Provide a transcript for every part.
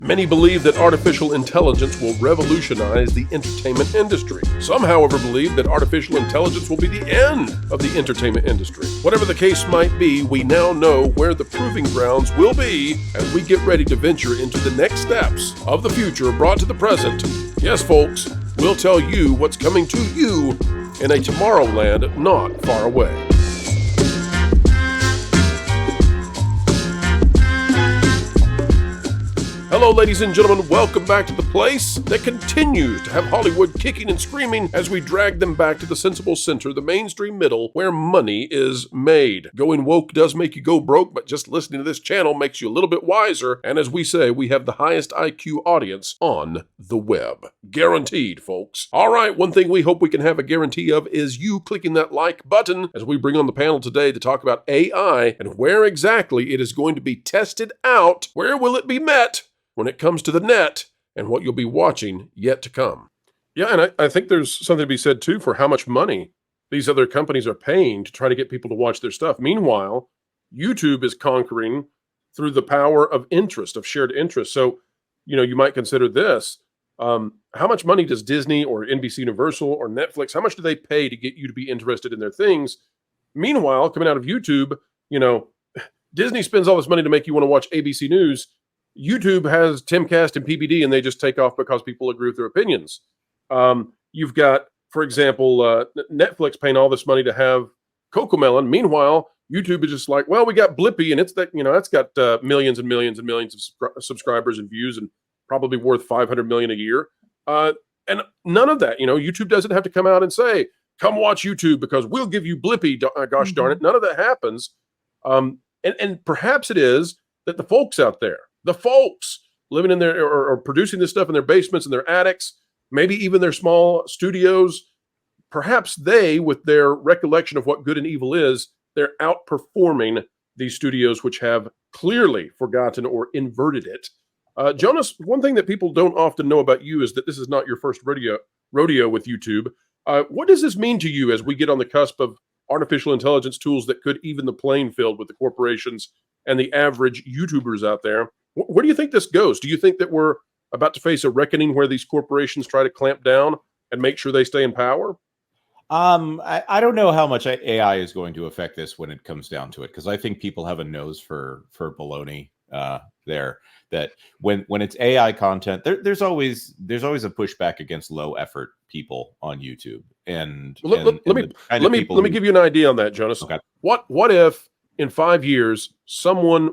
Many believe that artificial intelligence will revolutionize the entertainment industry. Some, however, believe that artificial intelligence will be the end of the entertainment industry. Whatever the case might be, we now know where the proving grounds will be as we get ready to venture into the next steps of the future brought to the present. Yes, folks, we'll tell you what's coming to you in a Tomorrowland not far away. Hello, ladies and gentlemen. Welcome back to the place that continues to have Hollywood kicking and screaming as we drag them back to the sensible center, the mainstream middle, where money is made. Going woke does make you go broke, but just listening to this channel makes you a little bit wiser. And as we say, we have the highest IQ audience on the web. Guaranteed, folks. All right, one thing we hope we can have a guarantee of is you clicking that like button as we bring on the panel today to talk about AI and where exactly it is going to be tested out. Where will it be met when it comes to the net and what you'll be watching yet to come. Yeah, and I think there's something to be said, too, for how much money these other companies are paying to try to get people to watch their stuff. Meanwhile, YouTube is conquering through the power of interest, of shared interest. So, you might consider this. How much money does Disney or NBC Universal or Netflix, how much do they pay to get you to be interested in their things? Meanwhile, coming out of YouTube, Disney spends all this money to make you want to watch ABC News. YouTube has Timcast and PBD, and they just take off because people agree with their opinions. You've got, for example, Netflix paying all this money to have Cocomelon. Meanwhile, YouTube is just like, well, we got Blippi, and it's that that's got millions and millions and millions of subscribers and views, and probably worth $500 million a year. And none of that, YouTube doesn't have to come out and say, "Come watch YouTube because we'll give you Blippi." Gosh darn it, none of that happens. And perhaps it is that the folks out there, the folks living in their or producing this stuff in their basements and their attics, maybe even their small studios, perhaps they, with their recollection of what good and evil is, they're outperforming these studios which have clearly forgotten or inverted it. Jonas, one thing that people don't often know about you is that this is not your first rodeo with YouTube. What does this mean to you as we get on the cusp of artificial intelligence tools that could even the playing field with the corporations and the average YouTubers out there? Where do you think this goes? Do you think that we're about to face a reckoning where these corporations try to clamp down and make sure they stay in power? I don't know how much AI is going to affect this when it comes down to it, because I think people have a nose for baloney there. That when it's AI content, there's always a pushback against low effort people on YouTube. And let me give you an idea on that, Jonas. Okay. What if in 5 years someone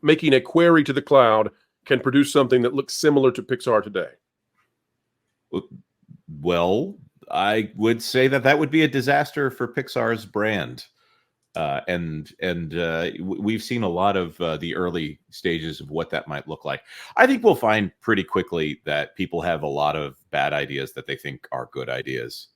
making a query to the cloud can produce something that looks similar to Pixar today? Well, I would say that would be a disaster for Pixar's brand. And we've seen a lot of the early stages of what that might look like. I think we'll find pretty quickly that people have a lot of bad ideas that they think are good ideas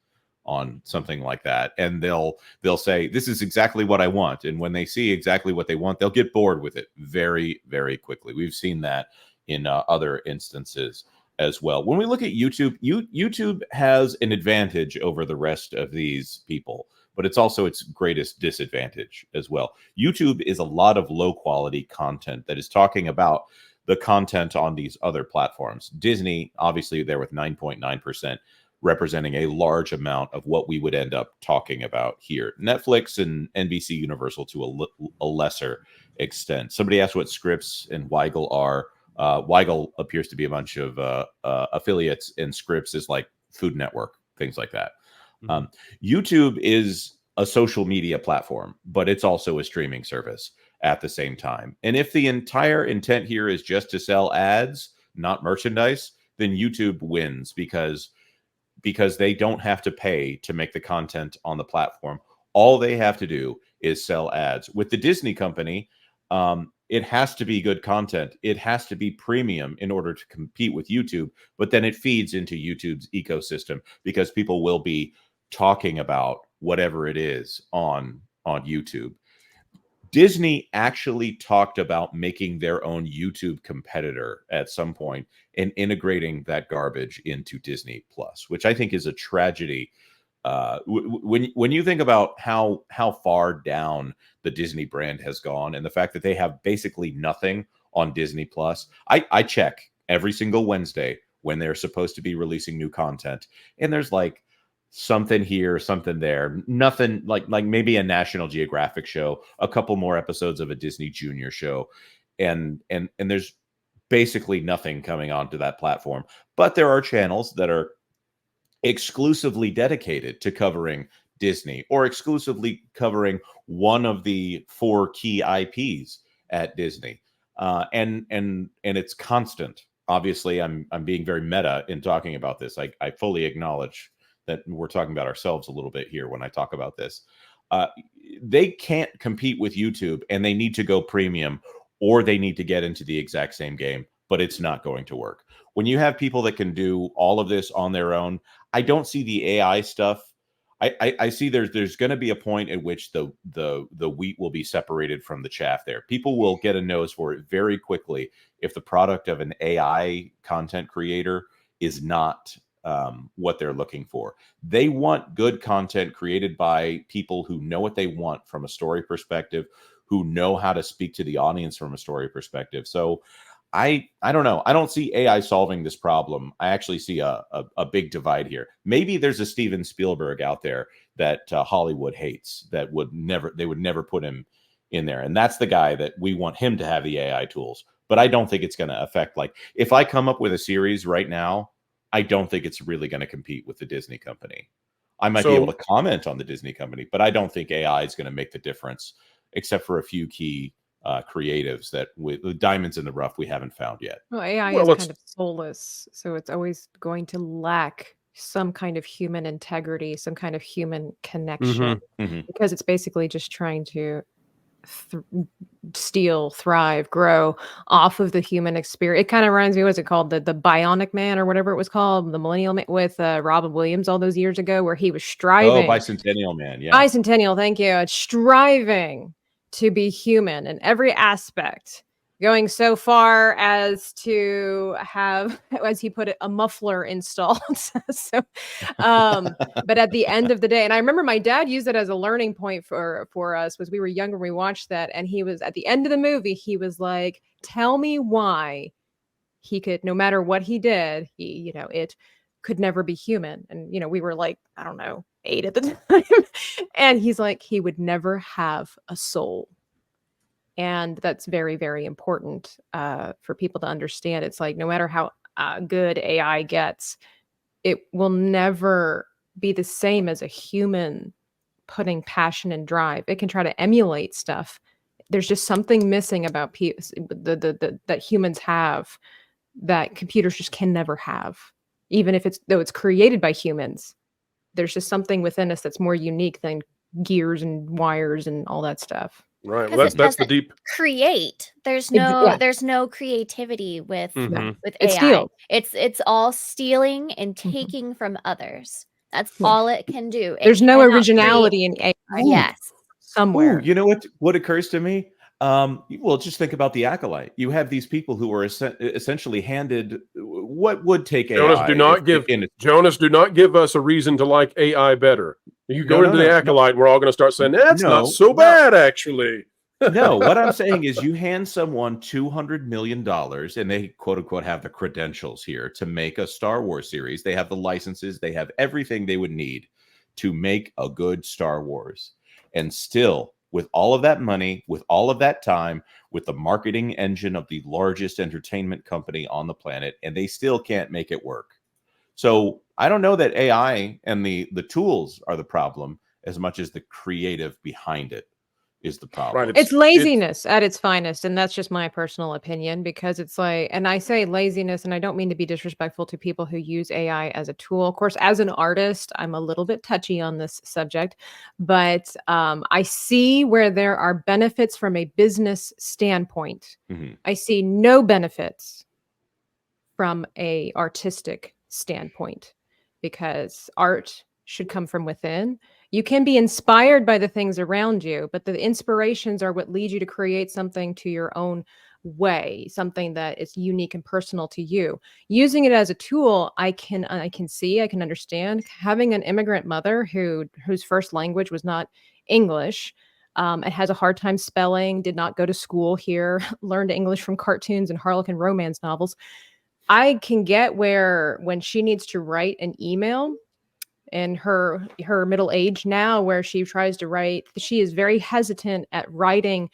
on something like that, and they'll say, "This is exactly what I want." And when they see exactly what they want, they'll get bored with it very, very quickly. We've seen that in other instances as well. When we look at YouTube, YouTube has an advantage over the rest of these people, but it's also its greatest disadvantage as well. YouTube is a lot of low quality content that is talking about the content on these other platforms. Disney, obviously, there with 9.9%. representing a large amount of what we would end up talking about here. Netflix and NBC Universal to a lesser extent. Somebody asked what Scripps and Weigel are. Weigel appears to be a bunch of affiliates, and Scripps is like Food Network, things like that. Mm-hmm. YouTube is a social media platform, but it's also a streaming service at the same time. And if the entire intent here is just to sell ads, not merchandise, then YouTube wins because they don't have to pay to make the content on the platform. All they have to do is sell ads. With the Disney company, it has to be good content. It has to be premium in order to compete with YouTube, but then it feeds into YouTube's ecosystem because people will be talking about whatever it is on YouTube. Disney actually talked about making their own YouTube competitor at some point and integrating that garbage into Disney Plus, which I think is a tragedy. When you think about how far down the Disney brand has gone and the fact that they have basically nothing on Disney Plus. I check every single Wednesday when they're supposed to be releasing new content, and there's like something here, something there, nothing like maybe a National Geographic show, a couple more episodes of a Disney Junior show, and there's basically nothing coming onto that platform. But there are channels that are exclusively dedicated to covering Disney or exclusively covering one of the 4 key IPs at Disney, and it's constant. Obviously, I'm being very meta in talking about this. I fully acknowledge that we're talking about ourselves a little bit here when I talk about this. They can't compete with YouTube, and they need to go premium, or they need to get into the exact same game, but it's not going to work. When you have people that can do all of this on their own, I don't see the AI stuff. I see there's going to be a point at which the wheat will be separated from the chaff there. People will get a nose for it very quickly if the product of an AI content creator is not what they're looking for. They want good content created by people who know what they want from a story perspective, who know how to speak to the audience from a story perspective. So I don't know. I don't see AI solving this problem. I actually see a big divide here. Maybe there's a Steven Spielberg out there that Hollywood hates, that they would never put him in there. And that's the guy that we want him to have the AI tools. But I don't think it's going to affect, like, if I come up with a series right now, I don't think it's really going to compete with the Disney company. I might be able to comment on the Disney company, but I don't think AI is going to make the difference, except for a few key creatives that with diamonds in the rough we haven't found yet. Well, AI is kind of soulless, so it's always going to lack some kind of human integrity, some kind of human connection, because it's basically just trying to steal, thrive, grow off of the human experience. It kind of reminds me, what's it called? The Bionic Man or whatever it was called, the Millennial Man with Robin Williams all those years ago, where he was striving. Oh, Bicentennial Man, yeah. Bicentennial, thank you. It's striving to be human in every aspect, going so far as to have, as he put it, a muffler installed. So, but at the end of the day, and I remember my dad used it as a learning point for us, was we were younger, we watched that, and he was, at the end of the movie, he was like, tell me why he could, no matter what he did, it could never be human. And, we were like, I don't know, 8 at the time. And he's like, he would never have a soul. And that's very, very important for people to understand. It's like, no matter how good AI gets, it will never be the same as a human putting passion and drive. It can try to emulate stuff. There's just something missing about that humans have that computers just can never have. Even if though it's created by humans, there's just something within us that's more unique than gears and wires and all that stuff. Right. Well, that's the deep create. There's no creativity with AI. It's all stealing and taking from others. That's all it can do. There's no originality in AI. Yes. Somewhere. Ooh, you know what occurs to me? Well, just think about the Acolyte. You have these people who are essentially handed what would take Jonas, AI. Jonas, do not give us a reason to like AI better. You go into the Acolyte, and we're all going to start saying, that's not so bad, actually. No, what I'm saying is you hand someone $200 million, and they, quote unquote, have the credentials here to make a Star Wars series. They have the licenses. They have everything they would need to make a good Star Wars. And still, with all of that money, with all of that time, with the marketing engine of the largest entertainment company on the planet, and they still can't make it work. So I don't know that AI and the tools are the problem as much as the creative behind it is the problem. Right. It's laziness at its finest. And that's just my personal opinion, because it's like, and I say laziness, and I don't mean to be disrespectful to people who use AI as a tool. Of course, as an artist, I'm a little bit touchy on this subject, but I see where there are benefits from a business standpoint. I see no benefits from a artistic standpoint, because art should come from within. You can be inspired by the things around you, but the inspirations are what lead you to create something to your own way, something that is unique and personal to you. Using it as a tool, I can understand. Having an immigrant mother whose first language was not English, It has a hard time spelling, did not go to school here, learned English from cartoons and Harlequin romance novels. I can get where when she needs to write an email in her middle age now, where she tries to write, she is very hesitant at writing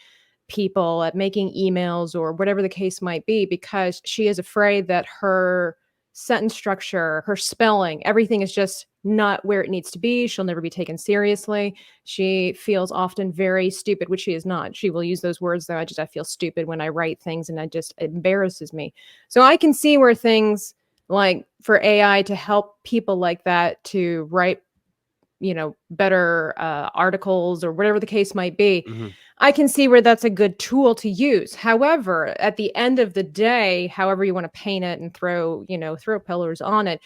people, at making emails or whatever the case might be, because she is afraid that her sentence structure, her spelling, everything is just not where it needs to be. She'll never be taken seriously. She feels often very stupid, which she is not. She will use those words though. I feel stupid when I write things, and it embarrasses me. So I can see where things like for AI to help people like that to write, better articles or whatever the case might be. I can see where that's a good tool to use. However, at the end of the day, however you want to paint it and throw pillars on it,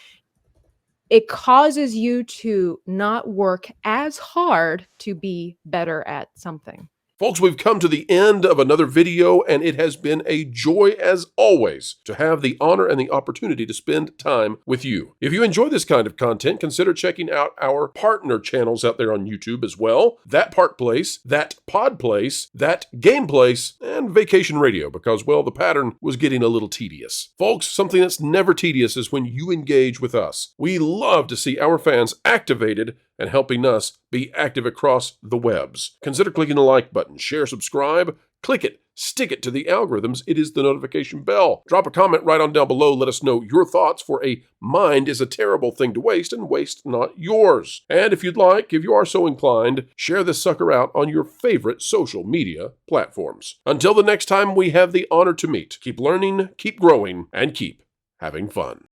it causes you to not work as hard to be better at something. Folks, we've come to the end of another video, and it has been a joy as always to have the honor and the opportunity to spend time with you. If you enjoy this kind of content, consider checking out our partner channels out there on YouTube as well. That Park Place, That Pod Place, That Game Place, and Vacation Radio, because, well, the pattern was getting a little tedious. Folks, something that's never tedious is when you engage with us. We love to see our fans activated and helping us be active across the webs. Consider clicking the like button, share, subscribe, click it, stick it to the algorithms. It is the notification bell. Drop a comment right on down below. Let us know your thoughts, for a mind is a terrible thing to waste, and waste not yours. And if you'd like, if you are so inclined, share this sucker out on your favorite social media platforms. Until the next time we have the honor to meet, keep learning, keep growing, and keep having fun.